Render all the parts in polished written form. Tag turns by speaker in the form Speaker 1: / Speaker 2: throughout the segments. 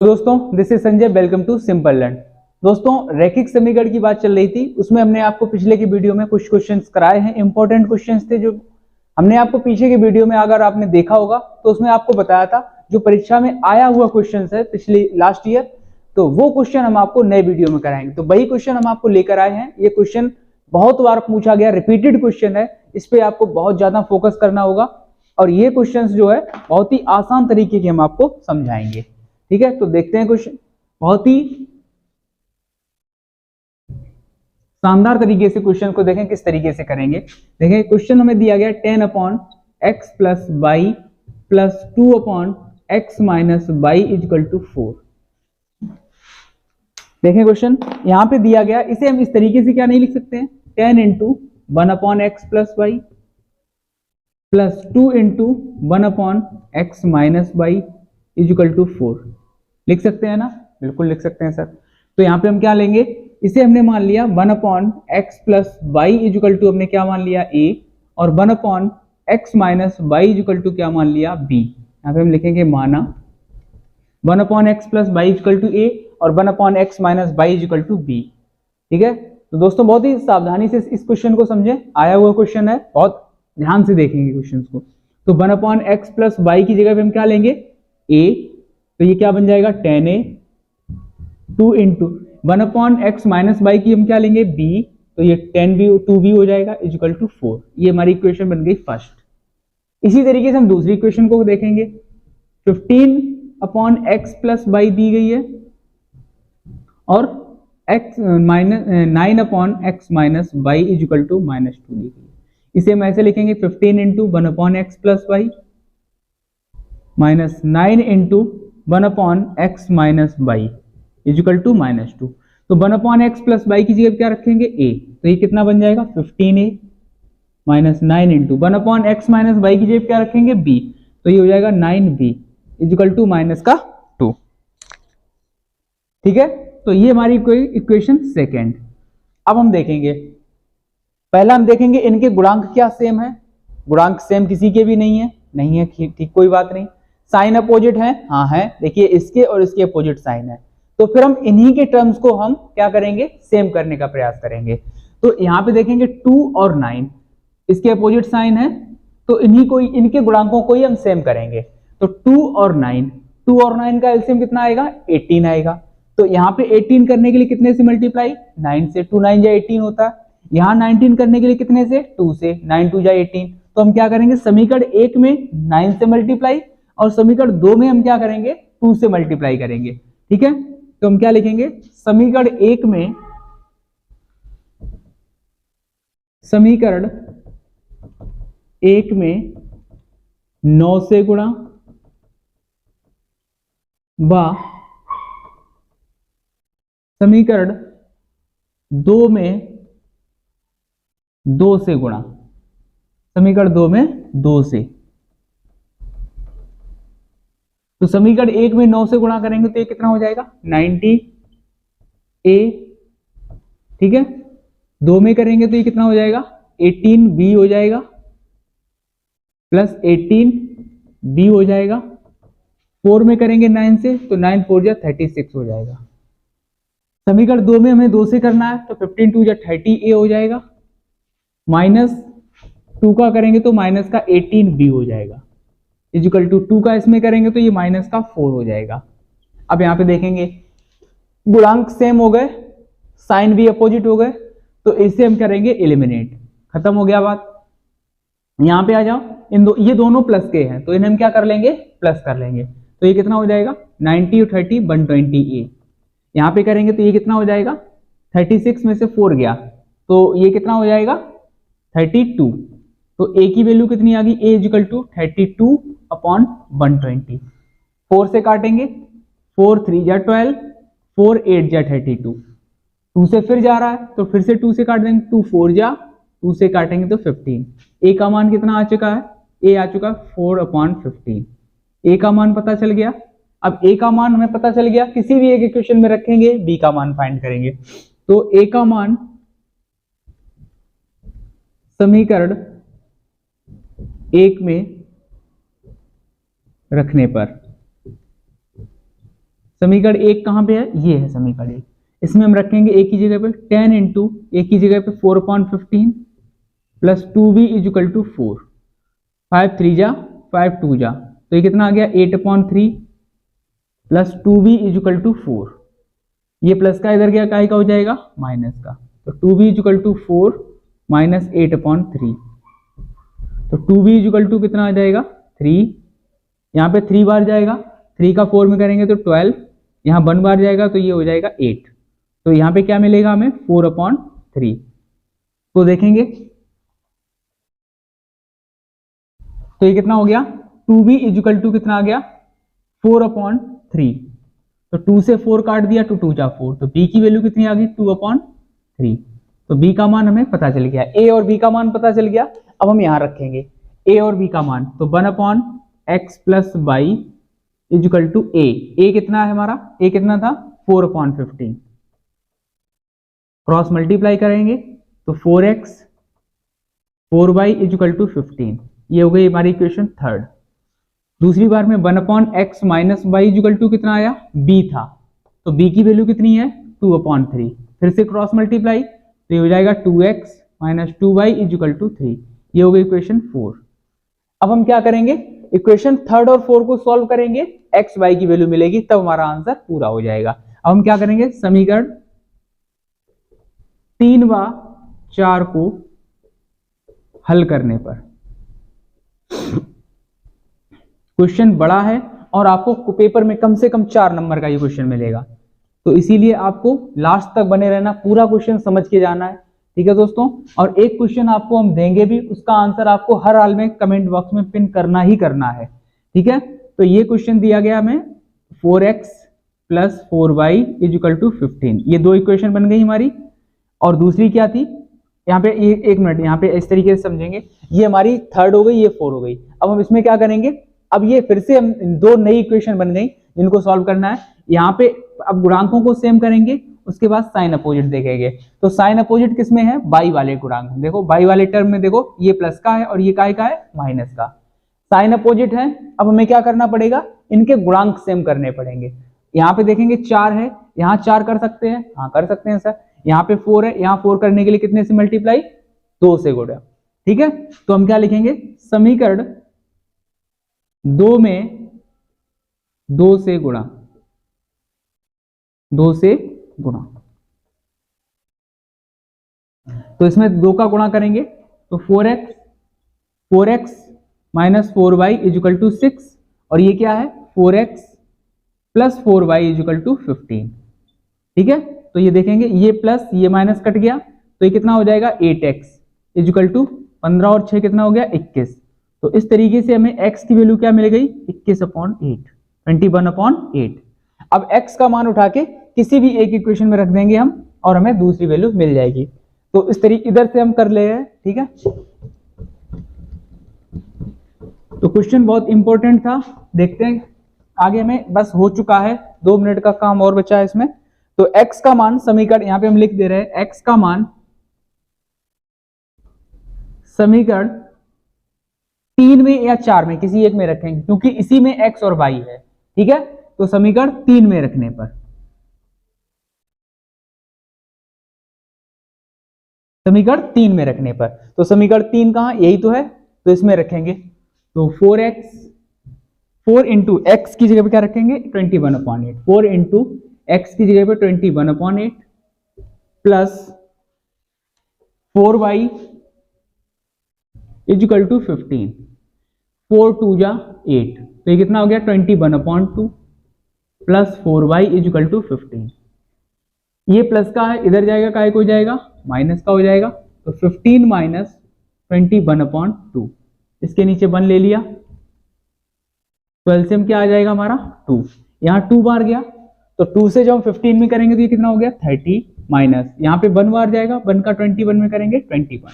Speaker 1: दोस्तों this is Sanjay, welcome to simple learn. दोस्तों रैखिक समीकरण की बात चल रही थी, उसमें हमने आपको पिछले की वीडियो में कुछ क्वेश्चंस कराए हैं। इंपॉर्टेंट क्वेश्चंस थे जो हमने आपको पीछे की वीडियो में अगर आपने देखा होगा तो उसमें आपको बताया था जो परीक्षा में आया हुआ क्वेश्चंस है पिछली लास्ट ईयर, तो वो क्वेश्चन हम आपको नए वीडियो में कराएंगे। तो वही क्वेश्चन हम आपको लेकर आए हैं। ये क्वेश्चन बहुत बार पूछा गया, रिपीटेड क्वेश्चन है, इस पे आपको बहुत ज्यादा फोकस करना होगा और ये क्वेश्चंस जो है बहुत ही आसान तरीके के हम आपको समझाएंगे। ठीक है, तो देखते हैं क्वेश्चन। बहुत ही शानदार तरीके से क्वेश्चन को देखें किस तरीके से करेंगे। देखें क्वेश्चन हमें दिया गया 10/x plus y plus 2/x minus y equal to 4। देखें क्वेश्चन यहां पे दिया गया, इसे हम इस तरीके से क्या नहीं लिख सकते हैं, 10 into 1/x plus y plus 2 into 1/x minus y equal to 4 लिख सकते हैं ना? बिल्कुल लिख सकते हैं सर। तो यहाँ पे हम क्या लेंगे, इसे हमने मान लिया 1/x plus y equal to हमने क्या मान लिया a, और 1/x minus y equal to क्या मान लिया b। यहाँ पे हम लिखेंगे माना 1/x plus y equal to a और 1/x minus y equal to b। ठीक है, तो दोस्तों बहुत ही सावधानी से इस क्वेश्चन को समझे, आया हुआ क्वेश्चन है, बहुत ध्यान से देखेंगे क्वेश्चन को। तो 1/x प्लस वाई की जगह पे हम क्या लेंगे a, तो ये क्या बन जाएगा 10a, 2 into 1/x minus Y की हम क्या लेंगे b, तो ये 10b 2b हो जाएगा इक्वल टू 4। ये हमारी इक्वेशन बन गई फर्स्ट। इसी तरीके से हम दूसरी इक्वेशन को देखेंगे। 15/x प्लस वाई दी गई है और x minus 9/x minus y equal to -2 दी गई है। इसे हम ऐसे लिखेंगे 15 into 1/x plus y minus 9 into 1/x minus y equal to -2। तो 1/x प्लस वाई की जगह क्या रखेंगे a, तो ये कितना बन जाएगा 15a minus 9 into 1/x minus Y की जगह क्या रखेंगे b, तो ये हो जाएगा 9b इक्वल टू -2। ठीक है, तो ये हमारी इक्वेशन सेकेंड। अब हम देखेंगे, पहला हम देखेंगे इनके गुणांक क्या सेम है। गुणांक सेम किसी के भी नहीं है, ठीक कोई बात नहीं। साइन अपोजिट है, हाँ है, देखिए इसके और इसके अपोजिट साइन है, तो फिर हम इन्हीं के टर्म्स को हम क्या करेंगे, सेम करने का प्रयास करेंगे। तो यहाँ पे देखेंगे 2 और 9 इसके अपोजिट साइन है, तो इनके गुणांकों को ही हम सेम करेंगे। तो 2 और 9 का एलसीएम कितना आएगा 18 आएगा। तो यहाँ पे 18 करने के लिए कितने से मल्टीप्लाई, 9 से, 2 9 या 18 होता है। यहाँ 19 करने के लिए कितने से, 2 से, 9 2 या 18। तो हम क्या करेंगे, समीकरण 1 में 9 से मल्टीप्लाई और समीकरण 2 में हम क्या करेंगे 2 से मल्टीप्लाई करेंगे। ठीक है, तो हम क्या लिखेंगे, समीकरण 1 में 9 से गुणा व समीकरण 2 में 2 से गुणा, समीकरण 2 में 2 से। तो समीकरण 1 में 9 से गुणा करेंगे तो ये कितना हो जाएगा 90a। ठीक है, 2 में करेंगे तो ये कितना हो जाएगा 18b हो जाएगा प्लस 18b हो जाएगा। 4 में करेंगे 9 से तो 9 4 जा 36 हो जाएगा। समीकरण 2 में हमें 2 से करना है तो 15 2 जा 30a हो जाएगा, माइनस 2 का करेंगे तो माइनस का 18b हो जाएगा इक्वल टू 2 का इसमें करेंगे तो ये माइनस का 4 हो जाएगा। अब यहाँ पे देखेंगे गुणांक सेम हो गए, साइन भी अपोजिट हो गए, तो इसे हम करेंगे एलिमिनेट। खत्म हो गया बात। यहाँ पे आ जाओ, ये दोनों प्लस के हैं तो इन्हें हम क्या कर लेंगे, प्लस कर लेंगे। तो ये कितना हो जाएगा 90 और 30 120a। यहाँ पे करेंगे तो ये कितना हो जाएगा 36 में से 4 गया तो ये कितना हो जाएगा 32। तो a की वैल्यू कितनी आ गई, a इक्वल टू 32/120। 4 से काटेंगे, 4 3 जा 12, 4 8 जा 32। 2 से फिर जा रहा है तो फिर से 2 से काट देंगे, 2 4 जा, 2 से काटेंगे तो 15। a का मान कितना आ चुका है, a आ चुका 4/15। a का मान पता चल गया। अब a का मान हमें पता चल गया, किसी भी एक इक्वेशन में रखेंगे b का मान फाइंड करेंगे। तो a का मान समीकरण 1 में रखने पर समीकरण एक कहाँ पे है, ये है समीकरण एक। इसमें हम रखेंगे ए की जगह पे 10 इंटू ए की जगह पे 4/15 प्लस 2b इजिकल टू 4, 5 3 जा 5 2 जा, तो ये कितना आ गया 8/3 प्लस 2b इजिकल टू 4। ये प्लस का इधर गया, काय का हो जाएगा माइनस का, तो 2b इजिकल टू 4 माइनस 8/3, तो 2b इजिकल टू कितना आ जाएगा 3, यहाँ पे 3 बार जाएगा, 3 का 4 में करेंगे तो 12, यहाँ 1 बार जाएगा तो ये हो जाएगा 8, तो यहाँ पे क्या मिलेगा हमें 4/3। तो देखेंगे तो ये कितना हो गया 2b इजिकल टू कितना आ गया 4/3, तो 2 से 4 काट दिया, 2 2 जा 4, तो b की वैल्यू कितनी आ गई 2/3, तो b का मान हमें पता चल गया, a और b का मान पता चल गया। अब हम यहां रखेंगे a और b का मान, तो 1/x plus y equal to a कितना है हमारा, a कितना था 4/15, क्रॉस मल्टीप्लाई करेंगे तो 4x 4y इजिकल टू 15, ये हो गई हमारी इक्वेशन थर्ड। दूसरी बार में 1/x minus Y equal to कितना आया b था, तो b की वैल्यू कितनी है 2/3, फिर से क्रॉस मल्टीप्लाई तो ये हो जाएगा 2x minus 2y is equal to 3, ये हो गई इक्वेशन 4। अब हम क्या करेंगे, इक्वेशन थर्ड और 4 को सॉल्व करेंगे, x y की वैल्यू मिलेगी तब हमारा आंसर पूरा हो जाएगा। अब हम क्या करेंगे, समीकरण 3 व 4 को हल करने पर, क्वेश्चन बड़ा है और आपको पेपर में कम से कम 4 नंबर का ये क्वेश्चन मिलेगा, तो इसीलिए आपको लास्ट तक बने रहना, पूरा क्वेश्चन समझ के जाना है, ठीक है दोस्तों। और एक क्वेश्चन आपको हम देंगे भी, उसका आंसर आपको हर हाल में कमेंट बॉक्स में पिन करना ही करना है, ठीक है। तो ये क्वेश्चन दिया गया हमें 4x plus 4y is equal to 15, ये दो इक्वेशन बन गई हमारी। और दूसरी क्या थी, यहाँ पे एक मिनट, यहाँ पे इस तरीके से समझेंगे, ये हमारी थर्ड हो गई, ये 4 हो गई। अब हम इसमें क्या करेंगे, अब ये फिर से हम दो नई इक्वेशन बन गई जिनको सॉल्व करना है। यहाँ पे अब गुणांकों को सेम करेंगे, उसके बाद साइन अपोजिट देखेंगे। तो साइन अपोजिट किसमें है, बाई वाले गुणांक, देखो बाई वाले टर्म में देखो ये प्लस का है और ये काय का है माइनस का, साइन अपोजिट है। अब हमें क्या करना पड़ेगा, इनके गुणांक सेम करने पड़ेंगे। यहाँ पे देखेंगे 4 है, यहाँ 4 कर सकते हैं, हाँ कर सकते हैं सर। यहाँ पे 4 है, यहाँ 4 करने के लिए कितने से मल्टीप्लाई, 2 से गुणा, ठीक है। तो हम क्या लिखेंगे, समीकरण 2 में 2 से गुणा, 2 से गुणा, तो इसमें 2 का गुणा करेंगे तो 4x minus 4y is equal to 6, और ये क्या है 4x plus 4y is equal to 15, ठीक है। तो ये देखेंगे ये प्लस ये माइनस कट गया, तो ये कितना हो जाएगा 8x इजिकल टू 15 और 6 कितना हो गया 21। तो इस तरीके से हमें x की वैल्यू क्या मिल गई 21/8, 21/8। अब x का मान उठा के किसी भी एक इक्वेशन में रख देंगे हम और हमें दूसरी वैल्यू मिल जाएगी। तो इस तरीके इधर से हम कर ले रहे हैं, ठीक है। तो क्वेश्चन बहुत इंपॉर्टेंट था, देखते हैं आगे में, बस हो चुका है, 2 मिनट का काम और बचा है इसमें। तो x का मान समीकरण यहां पे हम लिख दे रहे हैं, x का मान समीकरण 3 में या 4 में किसी एक में रखेंगे, क्योंकि इसी में x और y है, ठीक है। तो समीकरण 3 में रखने पर, समीकरण 3 में रखने पर, तो समीकरण 3 कहां, यही तो है, तो इसमें रखेंगे। तो 4 इंटू एक्स की जगह पे क्या रखेंगे 21/8, 4 इंटू एक्स की जगह पे 21/8 प्लस 4y इजिकल टू 15, 4 2 जा 8, तो ये कितना हो गया 21/2 प्लस 4y इजिकल टू 15। ये प्लस का है, इधर जाएगा काय को जाएगा माइनस का हो जाएगा, तो 15 माइनस 21/2, इसके नीचे 1 ले लिया, तो एलसीएम क्या आ जाएगा हमारा 2, यहाँ 2 बार गया, तो 2 से जब हम 15 में करेंगे तो ये कितना हो गया 30 माइनस, यहाँ पे 1 बार जाएगा, 1 का 21 में करेंगे 21,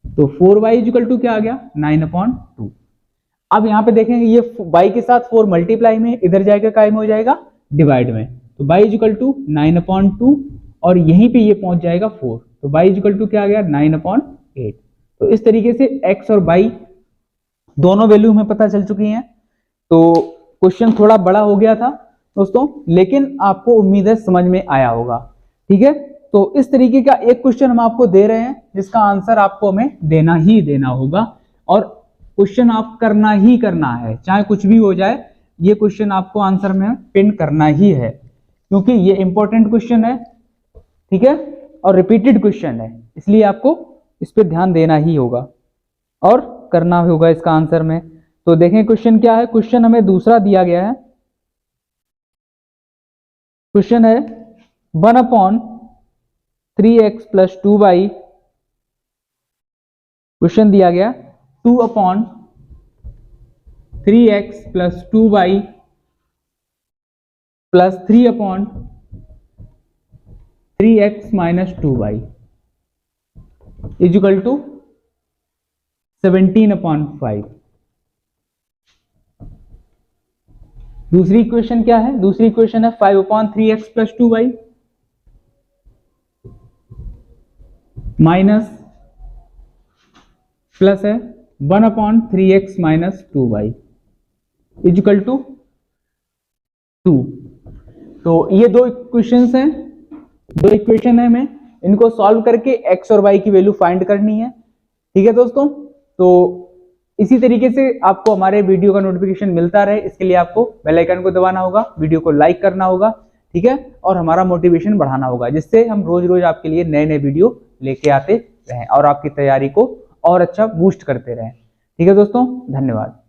Speaker 1: तो 4y इजिकल टू क्या आ गया 9/2। अब यहाँ पे देखेंगे ये y के साथ 4 मल्टीप्लाई में, इधर जाएगा काय में हो जाएगा डिवाइड में, तो y इजिकल टू 9/2 और यहीं पे ये पहुंच जाएगा 4, तो y इजिकल टू क्या आ गया 9/8। तो इस तरीके से x और y दोनों वैल्यू हमें पता चल चुकी हैं। तो क्वेश्चन थोड़ा बड़ा हो गया था, दोस्तों, लेकिन आपको उम्मीद है समझ में आया होगा। ठीक है, तो इस तरीके का एक क्वेश्चन हम आपको दे रहे हैं जिसका आंसर आपको हमें देना ही देना होगा, और क्वेश्चन आप करना ही करना है, चाहे कुछ भी हो जाए, ये क्वेश्चन आपको आंसर में पिन करना ही है, क्योंकि ये इंपॉर्टेंट क्वेश्चन है। ठीक है, और रिपीटेड क्वेश्चन है, इसलिए आपको इस पर ध्यान देना ही होगा और करना होगा इसका आंसर में। तो देखें क्वेश्चन क्या है। क्वेश्चन हमें दूसरा दिया गया है। क्वेश्चन है 1/3x + 2y। क्वेश्चन दिया गया 2/3x + 2y + 3/3x - 2y = 17/5। दूसरी इक्वेशन क्या है? दूसरी इक्वेशन है 5/3x + 2y माइनस प्लस है 1/3x - 2y = 2। तो ये दो इक्वेशंस हैं, दो इक्वेशन है, हमें इनको सॉल्व करके x और y की वैल्यू फाइंड करनी है। ठीक है दोस्तों, तो इसी तरीके से आपको हमारे वीडियो का नोटिफिकेशन मिलता रहे, इसके लिए आपको बेल आइकन को दबाना होगा, वीडियो को लाइक करना होगा। ठीक है, और हमारा मोटिवेशन बढ़ाना होगा, जिससे हम रोज रोज आपके लिए नए नए वीडियो लेके आते रहें और आपकी तैयारी को और अच्छा बूस्ट करते रहें। ठीक है दोस्तों, धन्यवाद।